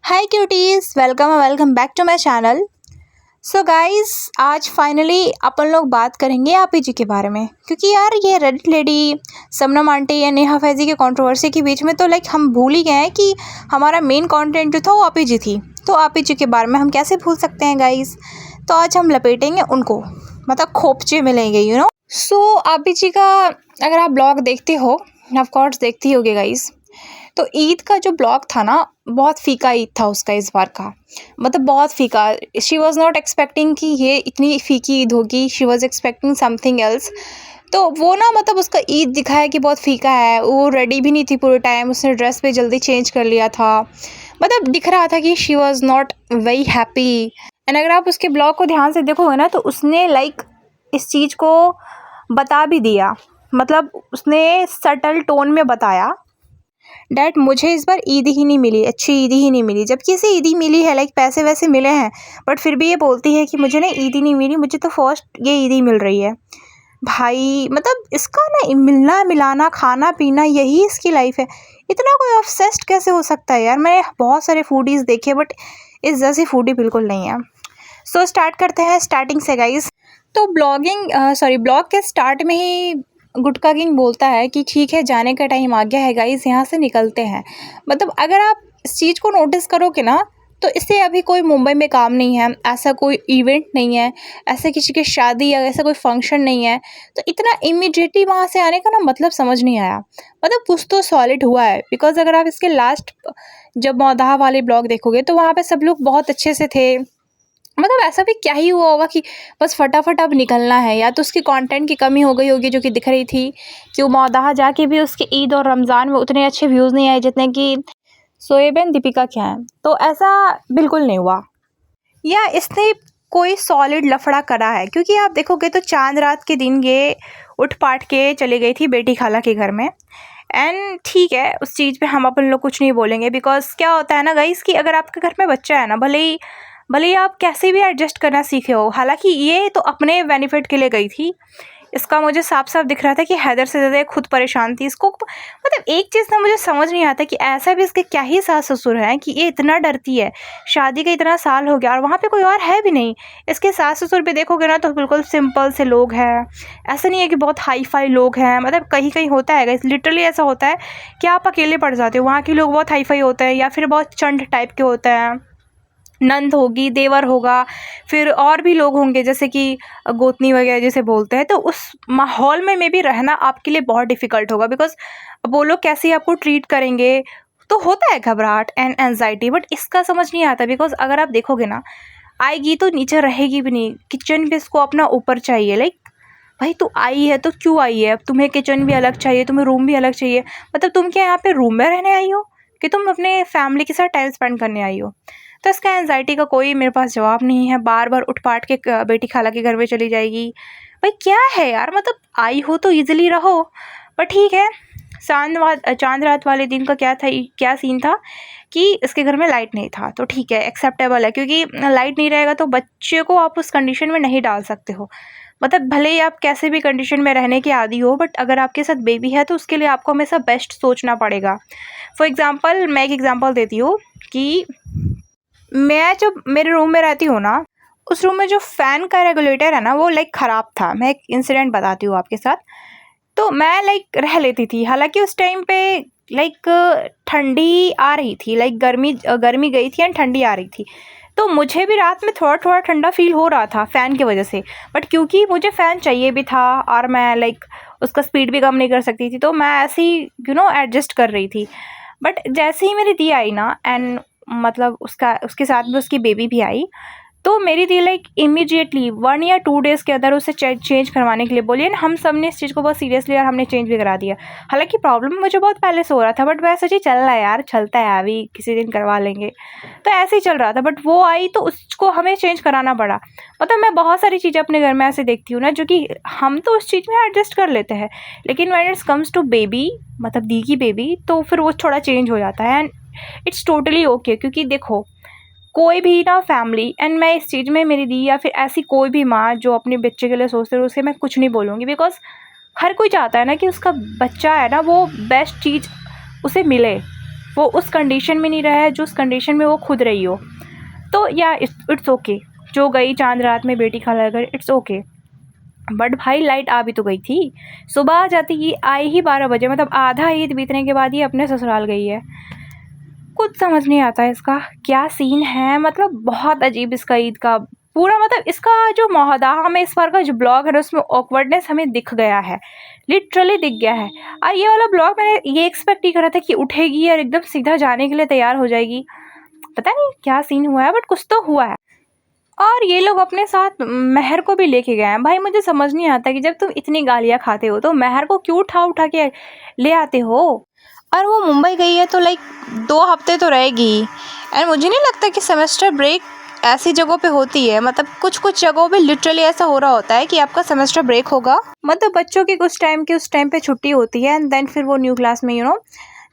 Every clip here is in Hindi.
Hi cuties, welcome back to my channel. So guys, आज फाइनली अपन लोग बात करेंगे आरपीजी के बारे में, क्योंकि यार ये रेडिट लेडी शबनम आंटी या नेहा फैज़ी के कंट्रोवर्सी के बीच में तो हम भूल ही गए हैं कि हमारा मेन कंटेंट जो था वो आरपीजी थी। तो आरपीजी के बारे में हम कैसे भूल सकते हैं गाइस। तो आज हम लपेटेंगे उनको, मतलब खोपचे मिलेंगे सो आरपीजी का अगर आप ब्लॉग देखते हो, ऑफकोर्स देखती होगे गाइस, तो ईद का जो ब्लॉग था ना, बहुत फीका ईद था उसका इस बार का। मतलब बहुत फीका। शी वॉज़ नॉट एक्सपेक्टिंग कि ये इतनी फीकी ईद होगी। She was expecting something else. तो वो ना, मतलब उसका ईद दिखाया कि बहुत फीका है। वो रेडी भी नहीं थी पूरे टाइम, उसने ड्रेस पे जल्दी चेंज कर लिया था। मतलब दिख रहा था कि she was not very happy. And अगर आप उसके ब्लॉग को ध्यान से देखोगे ना, तो उसने इस चीज़ को बता भी दिया। मतलब उसने सटल टोन में बताया डैट मुझे इस बार ईद ही नहीं मिली, अच्छी ईद ही नहीं मिली। जबकि इसे ईद ही मिली है, पैसे वैसे मिले हैं, बट फिर भी ये बोलती है कि मुझे ना ईद ही नहीं मिली, मुझे तो फर्स्ट ये ईद ही मिल रही है। भाई मतलब इसका ना मिलना मिलाना खाना पीना यही इसकी लाइफ है। इतना कोई ऑब्सेस्ड कैसे हो सकता है यार। मैंने बहुत सारे फूडीज़ देखे, बट इस जैसी फूडी बिल्कुल नहीं है। सो स्टार्ट करते हैं स्टार्टिंग से गाइस। तो ब्लॉग के स्टार्ट में ही गुटका किंग बोलता है कि ठीक है, जाने का टाइम आ गया है गाइस, यहाँ से निकलते हैं। मतलब अगर आप इस चीज़ को नोटिस करोगे ना, तो इससे अभी कोई मुंबई में काम नहीं है, ऐसा कोई इवेंट नहीं है, ऐसा किसी की शादी या ऐसा कोई फंक्शन नहीं है। तो इतना इमीडिएटली वहाँ से आने का ना मतलब समझ नहीं आया। मतलब कुछ तो सॉलिड हुआ है, बिकॉज अगर आप इसके लास्ट जब मौदाह वाले ब्लॉग देखोगे तो वहाँ पे सब लोग बहुत अच्छे से थे। मतलब ऐसा भी क्या ही हुआ होगा कि बस फटाफट अब निकलना है, या तो उसकी कंटेंट की कमी हो गई होगी जो कि दिख रही थी कि वो मौदाह जाके भी उसके ईद और रमज़ान में उतने अच्छे व्यूज़ नहीं आए जितने कि शोएब एंड दीपिका के हैं। तो ऐसा बिल्कुल नहीं हुआ, या इसने कोई सॉलिड लफड़ा करा है। क्योंकि आप देखोगे तो चांद रात के दिन ये उठ पाट के चली गई थी बेटी खाला के घर में। एंड ठीक है, उस चीज़ पे हम अपन लोग कुछ नहीं बोलेंगे, बिकॉज क्या होता है ना गाइस कि अगर आपके घर में बच्चा है ना, भले ही आप कैसे भी एडजस्ट करना सीखे हो। हालांकि ये तो अपने बेनिफिट के लिए गई थी। इसका मुझे साफ साफ दिख रहा था कि हैदर से ज़्यादा खुद परेशान थी। इसको मतलब एक चीज़ ना मुझे समझ नहीं आता कि ऐसा भी इसके क्या ही सास ससुर हैं कि ये इतना डरती है। शादी का इतना साल हो गया और वहाँ पे कोई और है भी नहीं। इसके सास ससुर पे देखोगे ना तो बिल्कुल सिंपल से लोग हैं। ऐसा नहीं है कि बहुत हाई फाई लोग हैं। मतलब कहीं कहीं होता है, लिटरली ऐसा होता है कि आप अकेले पड़ जाते हो। वहाँ के लोग बहुत हाई फाई होते हैं, या फिर बहुत चंड टाइप के होते हैं। नंद होगी, देवर होगा, फिर और भी लोग होंगे जैसे कि गोतनी वगैरह जैसे बोलते हैं। तो उस माहौल में भी रहना आपके लिए बहुत डिफ़िकल्ट होगा, बिकॉज़ वो लोग कैसे आपको ट्रीट करेंगे। तो होता है घबराहट एंड एंजाइटी, बट इसका समझ नहीं आता। बिकॉज़ अगर आप देखोगे ना, आएगी तो नीचे रहेगी भी नहीं। किचन भी इसको अपना ऊपर चाहिए। भाई तू आई है तो क्यों आई है? अब तुम्हें किचन भी अलग चाहिए, तुम्हें रूम भी अलग चाहिए। मतलब तुम क्या यहाँ पे रूम में रहने आई हो कि तुम अपने फैमिली के साथ टाइम स्पेंड करने आई हो? तो इसका एंजाइटी का कोई मेरे पास जवाब नहीं है। बार बार उठ पाट के बेटी खाला के घर में चली जाएगी। भाई क्या है यार, मतलब आई हो तो ईजिली रहो। पर ठीक है। चांद रात वाले दिन का क्या सीन था कि इसके घर में लाइट नहीं था, तो ठीक है, एक्सेप्टेबल है। क्योंकि लाइट नहीं रहेगा तो बच्चे को आप उस कंडीशन में नहीं डाल सकते हो। मतलब भले ही आप कैसे भी कंडीशन में रहने के आदी हो, बट अगर आपके साथ बेबी है तो उसके लिए आपको हमेशा बेस्ट सोचना पड़ेगा। फॉर एग्ज़ाम्पल मैं एक एग्ज़ाम्पल देती हूँ कि मैं जब मेरे रूम में रहती हूँ ना, उस रूम में जो फ़ैन का रेगुलेटर है ना, वो ख़राब था। मैं एक इंसिडेंट बताती हूँ आपके साथ। तो मैं रह लेती थी। हालांकि उस टाइम पे ठंडी आ रही थी, गर्मी गई थी एंड ठंडी आ रही थी। तो मुझे भी रात में थोड़ा थोड़ा ठंडा फील हो रहा था फ़ैन की वजह से। बट क्योंकि मुझे फ़ैन चाहिए भी था और मैं उसका स्पीड भी कम नहीं कर सकती थी, तो मैं ऐसे ही एडजस्ट कर रही थी। बट जैसे ही मेरी दी आई ना, एंड मतलब उसके साथ में उसकी बेबी भी आई, तो मेरी दी इमीडिएटली 1 या 2 डेज़ के अंदर उसे चेंज करवाने के लिए बोली। एंड हम सब ने इस चीज़ को बहुत सीरियसली और हमने चेंज भी करा दिया। हालांकि प्रॉब्लम मुझे बहुत पहले से हो रहा था, बट मैं सोची चल रहा है यार, चलता है, अभी किसी दिन करवा लेंगे। तो ऐसे ही चल रहा था। बट वो आई तो उसको हमें चेंज कराना पड़ा। मतलब मैं बहुत सारी चीज़ें अपने घर में ऐसे देखती हूँ ना, जो कि हम तो उस चीज़ में एडजस्ट कर लेते हैं, लेकिन when it's comes to baby, मतलब दी की बेबी, तो फिर वो थोड़ा चेंज हो जाता है। And it's totally okay. क्योंकि देखो, कोई भी ना फैमिली, एंड मैं इस चीज़ में मेरी दी या फिर ऐसी कोई भी माँ जो अपने बच्चे के लिए सोचते है, उसे मैं कुछ नहीं बोलूँगी। बिकॉज हर कोई चाहता है ना कि उसका बच्चा है ना, वो बेस्ट चीज़ उसे मिले, वो उस कंडीशन में नहीं रहा है जो उस कंडीशन में वो खुद रही हो। तो या इट्स ओके, जो गई चांद रात में बेटी खाला घर, इट्स ओके। बट भाई लाइट आ भी तो गई थी, सुबह जाती ही आई ही 12 बजे, मतलब आधा ईद बीतने के बाद ही अपने ससुराल गई है। कुछ समझ नहीं आता है इसका क्या सीन है, मतलब बहुत अजीब इसका ईद का पूरा, मतलब इसका जो मौहदाह में इस बार का जो ब्लॉग है उसमें ऑकवर्डनेस हमें दिख गया है, लिटरली दिख गया है। और ये वाला ब्लॉग मैंने ये एक्सपेक्ट नहीं करा था कि उठेगी और एकदम सीधा जाने के लिए तैयार हो जाएगी। पता नहीं क्या सीन हुआ है, बट कुछ तो हुआ है। और ये लोग अपने साथ महर को भी लेके गए हैं। भाई मुझे समझ नहीं आता कि जब तुम इतनी गालियाँ खाते हो तो महर को क्यों उठा उठा के ले आते हो। और वो मुंबई गई है तो लाइक 2 हफ्ते तो रहेगी। एंड मुझे नहीं लगता कि सेमेस्टर ब्रेक ऐसी जगहों पे होती है, मतलब कुछ कुछ जगहों पे लिटरली ऐसा हो रहा होता है कि आपका सेमेस्टर ब्रेक होगा, मतलब बच्चों की कुछ टाइम की उस टाइम पे छुट्टी होती है एंड देन फिर वो न्यू क्लास में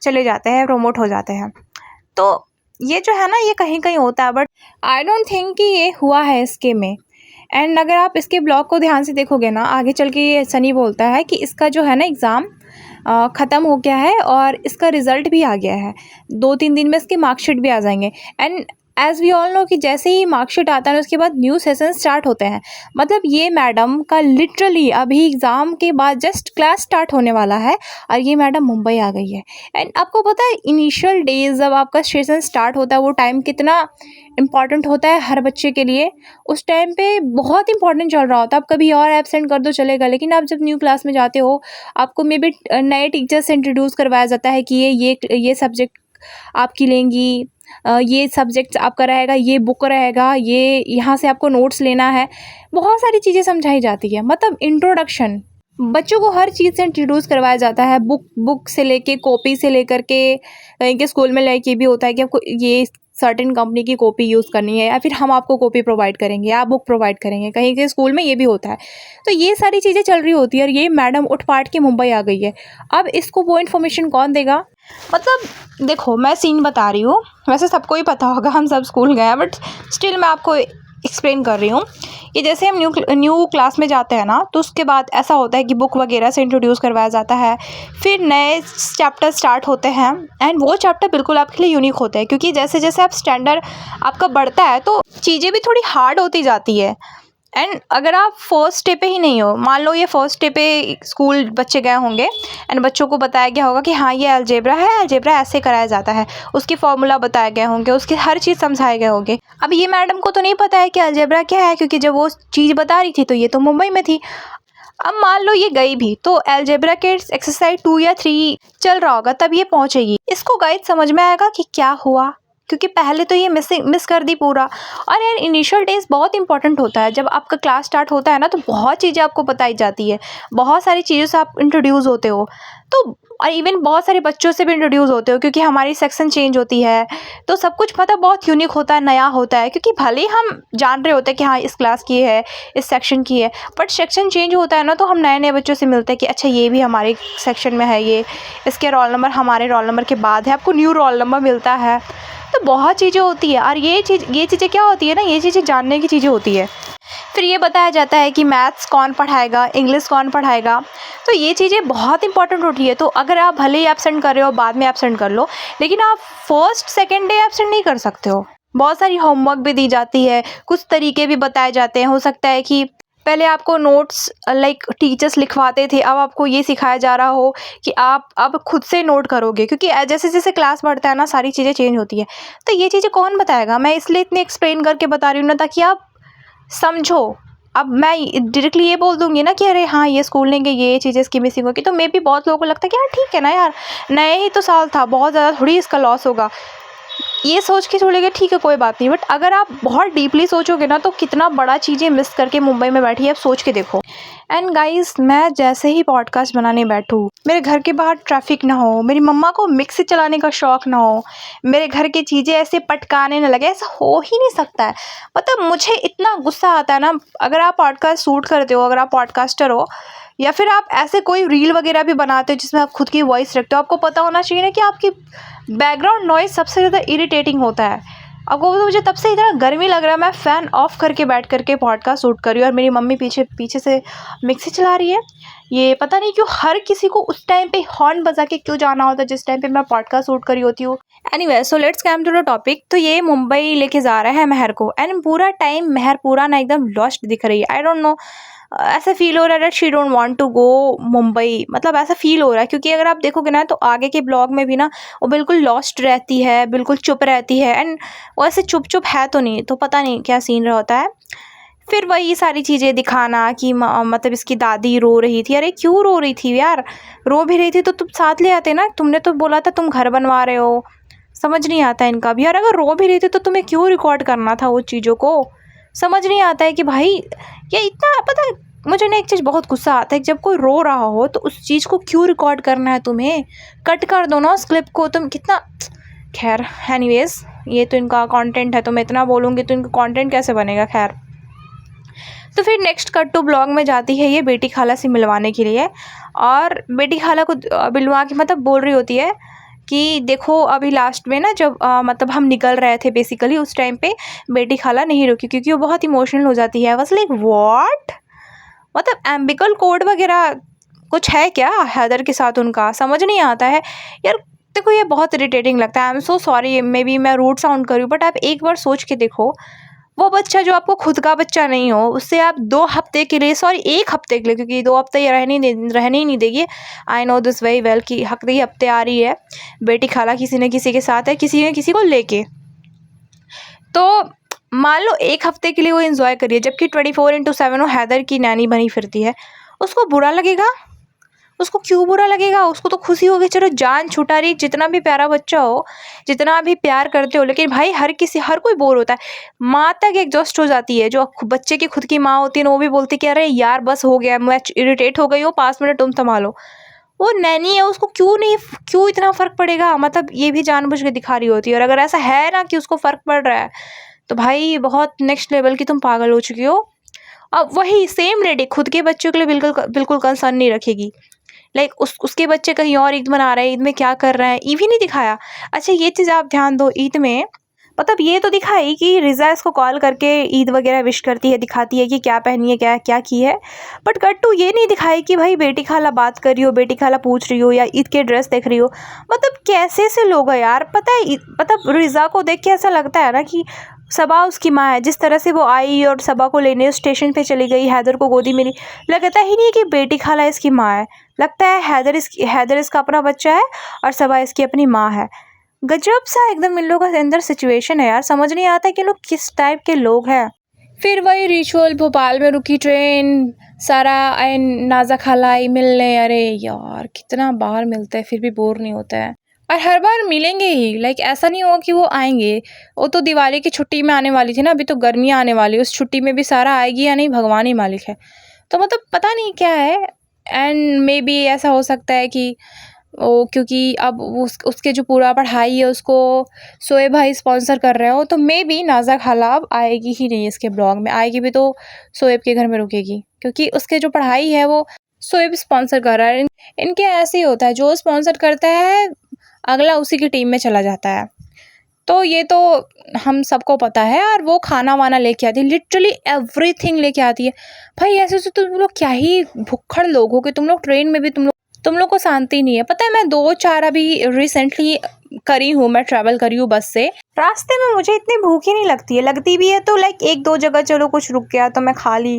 चले जाते हैं, प्रमोट हो जाते हैं। तो ये जो है ना ये कहीं कहीं होता है, बट आई डोंट थिंक कि ये हुआ है इसके में। एंड अगर आप इसके ब्लॉग को ध्यान से देखोगे ना, आगे चल के ये सनी बोलता है कि इसका जो है ना एग्ज़ाम ख़त्म हो गया है और इसका रिज़ल्ट भी आ गया है, 2-3 दिन में इसके मार्कशीट भी आ जाएंगे। And as we all know कि जैसे ही मार्कशीट आता है उसके बाद न्यू सेशन स्टार्ट होते हैं। मतलब ये मैडम का लिटरली अभी एग्ज़ाम के बाद जस्ट क्लास स्टार्ट होने वाला है और ये मैडम मुंबई आ गई है। एंड आपको पता है इनिशियल डेज जब आपका सेशन स्टार्ट होता है वो टाइम कितना इम्पॉर्टेंट होता है हर बच्चे के लिए। उस टाइम पे बहुत इंपॉर्टेंट चल रहा होता है। आप कभी और एब्सेंट कर दो चलेगा, लेकिन आप जब न्यू क्लास में जाते हो आपको मे बी नए टीचर से इंट्रोड्यूस करवाया जाता है कि ये सब्जेक्ट आपकी लेंगी, ये सब्जेक्ट आपका रहेगा, ये बुक रहेगा, ये यहाँ से आपको नोट्स लेना है, बहुत सारी चीज़ें समझाई जाती है। मतलब इंट्रोडक्शन, बच्चों को हर चीज़ से इंट्रोड्यूस करवाया जाता है, बुक से लेके कॉपी से लेकर के, कहीं के स्कूल में लाइक ये भी होता है कि आपको ये सर्टेन कंपनी की कॉपी यूज़ करनी है या फिर हम आपको कॉपी प्रोवाइड करेंगे या बुक प्रोवाइड करेंगे, कहीं के स्कूल में ये भी होता है। तो ये सारी चीज़ें चल रही होती है और ये मैडम उठ पाट के मुंबई आ गई है। अब इसको वो इन्फॉर्मेशन कौन देगा? मतलब देखो मैं सीन बता रही हूँ, वैसे सबको ही पता होगा, हम सब स्कूल गए हैं, बट स्टिल मैं आपको एक्सप्लेन कर रही हूँ कि जैसे हम न्यू क्लास में जाते हैं ना, तो उसके बाद ऐसा होता है कि बुक वगैरह से इंट्रोड्यूस करवाया जाता है, फिर नए चैप्टर स्टार्ट होते हैं एंड वो चैप्टर बिल्कुल आपके लिए यूनिक होते हैं, क्योंकि जैसे जैसे आप स्टैंडर्ड आपका बढ़ता है तो चीज़ें भी थोड़ी हार्ड होती जाती है। एंड अगर आप फर्स्ट डे पे ही नहीं हो, मान लो ये फर्स्ट डे पे स्कूल बच्चे गए होंगे एंड बच्चों को बताया गया होगा कि हाँ ये अलजेब्रा है, अलजेब्रा ऐसे कराया जाता है, उसके फॉर्मूला बताए गए होंगे, उसके हर चीज़ समझाए गए होंगे। अब ये मैडम को तो नहीं पता है कि अलजेब्रा क्या है, क्योंकि जब वो चीज़ बता रही थी तो ये तो मुंबई में थी। अब मान लो ये गई भी तो अलजेब्रा के एक्सरसाइज 2 या 3 चल रहा होगा तब ये पहुंचेगी, इसको गाइड समझ में आएगा कि क्या हुआ, क्योंकि पहले तो ये मिस कर दी पूरा। और यार इनिशियल डेज बहुत इंपॉर्टेंट होता है, जब आपका क्लास स्टार्ट होता है ना तो बहुत चीज़ें आपको बताई जाती है, बहुत सारी चीज़ों से आप इंट्रोड्यूस होते हो, तो और इवन बहुत सारे बच्चों से भी इंट्रोड्यूस होते हो, क्योंकि हमारी सेक्शन चेंज होती है तो सब कुछ मतलब बहुत यूनिक होता है, नया होता है, क्योंकि भले ही हम जान रहे होते हैं कि हाँ इस क्लास की है, इस सेक्शन की है, बट सेक्शन चेंज होता है ना तो हम नए नए बच्चों से मिलते हैं कि अच्छा ये भी हमारे सेक्शन में है, ये इसके रोल नंबर हमारे रोल नंबर के बाद है, आपको न्यू रोल नंबर मिलता है। तो बहुत चीज़ें होती है और ये चीज़ें क्या होती है ना, ये चीज़ें जानने की चीज़ें होती है। फिर ये बताया जाता है कि मैथ्स कौन पढ़ाएगा, इंग्लिश कौन पढ़ाएगा, तो ये चीज़ें बहुत इंपॉर्टेंट होती है। तो अगर आप भले ही एब्सेंट कर रहे हो, बाद में एब्सेंट कर लो, लेकिन आप फर्स्ट सेकेंड डे एब्सेंट नहीं कर सकते हो। बहुत सारी होमवर्क भी दी जाती है, कुछ तरीके भी बताए जाते हैं। हो सकता है कि पहले आपको नोट्स लाइक टीचर्स लिखवाते थे, अब आपको ये सिखाया जा रहा हो कि आप अब खुद से नोट करोगे, क्योंकि जैसे जैसे क्लास बढ़ता है ना सारी चीज़ें चेंज होती है। तो ये चीज़ें कौन बताएगा? मैं इसलिए इतनी एक्सप्लेन करके बता रही हूँ ना, ताकि आप समझो। अब मैं डायरेक्टली ये बोल दूंगी ना कि अरे हाँ ये स्कूल लेंगे, ये चीज़ें इसकी मिसिंग होगी, तो मे भी बहुत लोगों को लगता है कि हाँ ठीक है ना यार, नए ही तो साल था, बहुत ज़्यादा थोड़ी इसका लॉस होगा, ये सोच के छोड़ेंगे, ठीक है कोई बात नहीं। बट अगर आप बहुत डीपली सोचोगे ना तो कितना बड़ा चीज़ें मिस करके मुंबई में बैठी है, आप सोच के देखो। एंड गाइस मैं जैसे ही पॉडकास्ट बनाने बैठूँ, मेरे घर के बाहर ट्रैफिक ना हो, मेरी मम्मा को मिक्सी चलाने का शौक़ ना हो, मेरे घर की चीज़ें ऐसे पटकाने ना लगे, ऐसा हो ही नहीं सकता है। मतलब मुझे इतना गुस्सा आता है ना, अगर आप पॉडकास्ट शूट करते हो, अगर आप पॉडकास्टर हो या फिर आप ऐसे कोई रील वगैरह भी बनाते हो जिसमें आप खुद की वॉइस रखते हो, आपको पता होना चाहिए ना कि आपकी बैकग्राउंड नॉइज़ सबसे ज़्यादा इरिटेटिंग होता है। आपको तो मुझे तब से इतना गर्मी लग रहा है, मैं फ़ैन ऑफ़ करके बैठ करके पॉडकास्ट शूट कर रही हूँ और मेरी मम्मी पीछे से मिक्सी चला रही है। ये पता नहीं क्यों हर किसी को उस टाइम पे हॉर्न बजा के क्यों जाना होता है जिस टाइम पे मैं पॉडकास्ट शूट कर रही होती हूँ। Anyway so let's come to the topic. तो ये मुंबई लेके जा रहा है महर को एंड पूरा टाइम महर पूरा ना एकदम लॉस्ट दिख रही है। आई डोंट नो, ऐसा फील हो रहा है that she don't want to go Mumbai, मतलब ऐसा फील हो रहा है क्योंकि अगर आप देखोगे ना तो आगे के ब्लॉग में भी ना वो बिल्कुल लॉस्ट रहती है, बिल्कुल चुप रहती है एंड वो ऐसे चुप चुप है तो नहीं, तो पता नहीं क्या सीन रहा होता है। फिर वही सारी चीज़ें दिखाना कि मतलब इसकी दादी रो रही थी। अरे क्यों रो रही थी यार, रो भी रही थी तो तुम साथ ले आते ना, तुमने तो बोला था तुम घर बनवा रहे हो। समझ नहीं आता इनका भी यार, अगर रो भी रही थी तो तुम्हें क्यों रिकॉर्ड करना था वो चीज़ों को। समझ नहीं आता है कि भाई ये इतना, पता है मुझे ना एक चीज़ बहुत गुस्सा आता है, जब कोई रो रहा हो तो उस चीज़ को क्यों रिकॉर्ड करना है तुम्हें, कट कर दो ना उस क्लिप को। तुम कितना, खैर एनीवेज ये तो इनका कंटेंट है, तो मैं इतना बोलूँगी तो इनका कंटेंट कैसे बनेगा। खैर तो फिर नेक्स्ट कट टू ब्लॉग में जाती है ये बेटी खाला से मिलवाने के लिए, और बेटी खाला को मिलवा के मतलब बोल रही होती है कि देखो अभी लास्ट में ना जब मतलब हम निकल रहे थे बेसिकली उस टाइम पे बेटी खाला नहीं रुकी क्योंकि वो बहुत इमोशनल हो जाती है। बस लाइक व्हाट, मतलब एम्बिकल कोड वगैरह कुछ है क्या हैदर के साथ उनका, समझ नहीं आता है यार। देखो ये बहुत इरिटेटिंग लगता है। I am so sorry, may be मैं रूड साउंड करूँ बट आप एक बार सोच के देखो, वो बच्चा जो आपको खुद का बच्चा नहीं हो उससे आप 2 हफ्ते के लिए, सॉरी 1 हफ्ते के लिए, क्योंकि 2 हफ्ते ये रहने ही नहीं देगी। I know this very well कि हफ्ते हफ्ते आ रही है बेटी खाला किसी न किसी के साथ है, किसी न किसी को लेके। तो मान लो 1 हफ्ते के लिए वो एंजॉय करिए, जबकि 24/7 वो हैदर की नैनी बनी फिरती है। उसको बुरा लगेगा? उसको क्यों बुरा लगेगा? उसको तो खुशी होगी, चलो जान छुटा रही। जितना भी प्यारा बच्चा हो, जितना भी प्यार करते हो, लेकिन भाई हर कोई बोर होता है। माँ तक एग्जॉस्ट हो जाती है, जो बच्चे की खुद की माँ होती है ना वो भी बोलती है कि अरे यार बस हो गया, मैं इरिटेट हो गई हूँ, 5 मिनट तुम संभालो। वो नैनी है, उसको क्यों इतना फ़र्क पड़ेगा, मतलब ये भी जानबूझ के दिखा रही होती है। और अगर ऐसा है ना कि उसको फ़र्क पड़ रहा है तो भाई बहुत नेक्स्ट लेवल की तुम पागल हो चुकी हो। अब वही सेम लेडी खुद के बच्चों के लिए बिल्कुल बिल्कुल कंसर्न नहीं रखेगी। लाइक उसके बच्चे कहीं और ईद मना रहे हैं, ईद में क्या कर रहे हैं ये भी नहीं दिखाया। अच्छा ये चीज़ आप ध्यान दो, ईद में मतलब ये तो दिखाई कि रिज़ा इसको कॉल करके ईद वगैरह विश करती है, दिखाती है कि क्या पहनी है, क्या क्या की है। बट कट्टू ये नहीं दिखाई कि भाई बेटी खाला बात कर रही हो, बेटी खाला पूछ रही हो या ईद के ड्रेस देख रही हो। मतलब कैसे से लोग हैं यार, पता है मतलब रिज़ा को देख के ऐसा लगता है ना कि सबा उसकी माँ है। जिस तरह से वो आई और सबा को लेने स्टेशन पे चली गई, हैदर को गोदी मिली, लगता ही नहीं कि बेटी खाला इसकी माँ है। लगता है हैदर इसका अपना बच्चा है और सबा इसकी अपनी माँ है। गजब सा एकदम इन लोगों के अंदर सिचुएशन है यार, समझ नहीं आता है कि लोग किस टाइप के लोग हैं। फिर वही रिचुअल, भोपाल में रुकी ट्रेन, सारा एंड नाजा खाला आई मिलने। अरे यार कितना बाहर मिलता है फिर भी बोर नहीं होता है, और हर बार मिलेंगे ही। लाइक ऐसा नहीं होगा कि वो आएंगे। वो तो दिवाली की छुट्टी में आने वाली थी ना, अभी तो गर्मियाँ आने वाली, उस छुट्टी में भी सारा आएगी या नहीं भगवान ही मालिक है। तो मतलब पता नहीं क्या है। एंड मे बी ऐसा हो सकता है कि वो क्योंकि अब उसके जो पूरा पढ़ाई है उसको शोएब भाई स्पॉन्सर कर रहे हो, तो मे बी नाज़ा खाला अब आएगी ही नहीं इसके ब्लॉग में। आएगी भी तो शोएब के घर में रुकेगी, क्योंकि उसके जो पढ़ाई है वो शोएब स्पॉन्सर कर रहा है। इनके ऐसे ही होता है, जो स्पॉन्सर करता है अगला उसी की टीम में चला जाता है। तो ये तो हम सबको पता है। और वो खाना वाना लेके आती है, लिटरली एवरीथिंग लेके आती है। भाई ऐसे तो तुम लोग क्या ही भुक्खड़ लोग हो कि तुम लोग ट्रेन में भी तुम लोग को शांति नहीं है। पता है मैं 2-4 अभी रिसेंटली करी हूँ, मैं ट्रैवल करी हूँ बस से। रास्ते में मुझे इतनी भूख ही नहीं लगती है, लगती भी है तो लाइक 1-2 जगह चलो कुछ रुक गया तो मैं खा ली।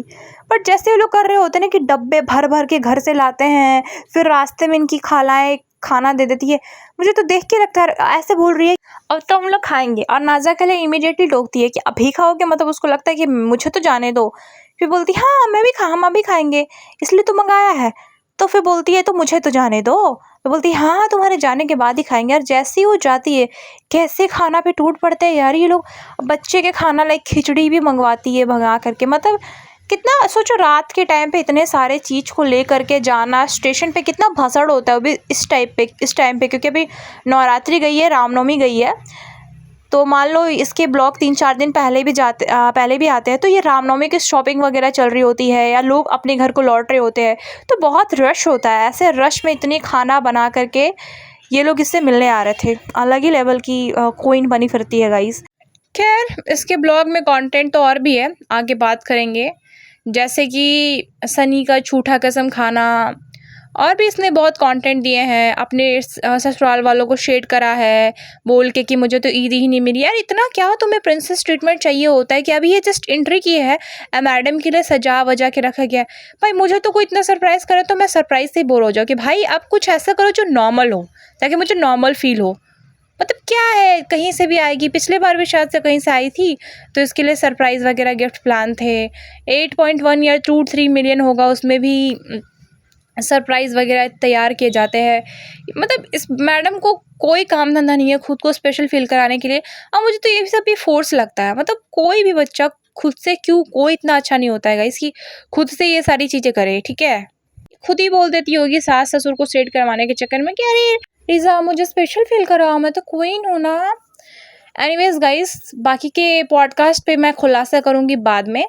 बट जैसे ये लोग कर रहे होते हैं ना कि डब्बे भर भर के घर से लाते हैं, फिर रास्ते में इनकी खालाएं खाना दे देती है, मुझे तो देख के लगता है ऐसे बोल रही है अब तो हम लोग खाएंगे, और नाज़ा के लिए इमीडिएटली टोकती है कि अभी खाओगे, मतलब उसको लगता है कि मुझे तो जाने दो। फिर बोलती है हाँ हम अभी खाएंगे, इसलिए तो मंगाया है। तो फिर बोलती है तो मुझे तो जाने दो। तो बोलती है हाँ तुम्हारे जाने के बाद ही खाएंगे। और जैसे ही वो जाती है कैसे खाना पे टूट पड़ते हैं यार ये लोग। बच्चे के खाना लाइक खिचड़ी भी मंगवाती है भगा करके, मतलब कितना सोचो रात के टाइम पे इतने सारे चीज़ को ले करके जाना स्टेशन पे, कितना भसड़ होता है अभी इस टाइम पे क्योंकि अभी नवरात्रि गई है, रामनवमी गई है। तो मान लो इसके ब्लॉग 3-4 दिन पहले भी आते हैं, तो ये रामनवमी की शॉपिंग वगैरह चल रही होती है या लोग अपने घर को लौट रहे होते हैं, तो बहुत रश होता है। ऐसे रश में इतनी खाना बना करके ये लोग इससे मिलने आ रहे थे। अलग ही लेवल की क्वीन बनी फिरती है गाइस। खैर इसके ब्लॉग में कंटेंट तो और भी है, आगे बात करेंगे। जैसे कि सनी का झूठा कसम खाना, और भी इसने बहुत कंटेंट दिए हैं, अपने ससुराल वालों को शेड करा है बोल के कि मुझे तो ईद ही नहीं मिली। यार इतना क्या तुम्हें प्रिंसेस ट्रीटमेंट चाहिए होता है कि अभी ये जस्ट एंट्री की है, मैडम के लिए सजा वजा के रखा गया है। भाई मुझे तो कोई इतना सरप्राइज़ करे तो मैं सरप्राइज से ही बोर हो जाऊँ कि भाई आप कुछ ऐसा करो जो नॉर्मल हो, ताकि मुझे नॉर्मल फील हो। मतलब क्या है, कहीं से भी आएगी, पिछले बार भी शायद से कहीं से आई थी, तो इसके लिए सरप्राइज़ वगैरह गिफ्ट प्लान थे। 8.1 या 23 मिलियन होगा, उसमें भी सरप्राइज़ वगैरह तैयार किए जाते हैं। मतलब इस मैडम को कोई काम धंधा नहीं है खुद को स्पेशल फ़ील कराने के लिए। और मुझे तो ये सब भी फ़ोर्स लगता है। मतलब कोई भी बच्चा खुद से क्यों, कोई इतना अच्छा नहीं होता है गाइस कि खुद से ये सारी चीज़ें करे, ठीक है? खुद ही बोल देती होगी सास-ससुर को सेट करवाने के चक्कर में कि अरे रिज़ा मुझे स्पेशल फ़ील कराओ, मैं तो क्वीन हूँ ना। एनीवेज़ गाइस, बाकी के पॉडकास्ट पे मैं खुलासा करूँगी बाद में।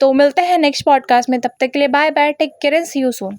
तो मिलते हैं नेक्स्ट पॉडकास्ट में, तब तक के लिए bye bye, take care and see you soon.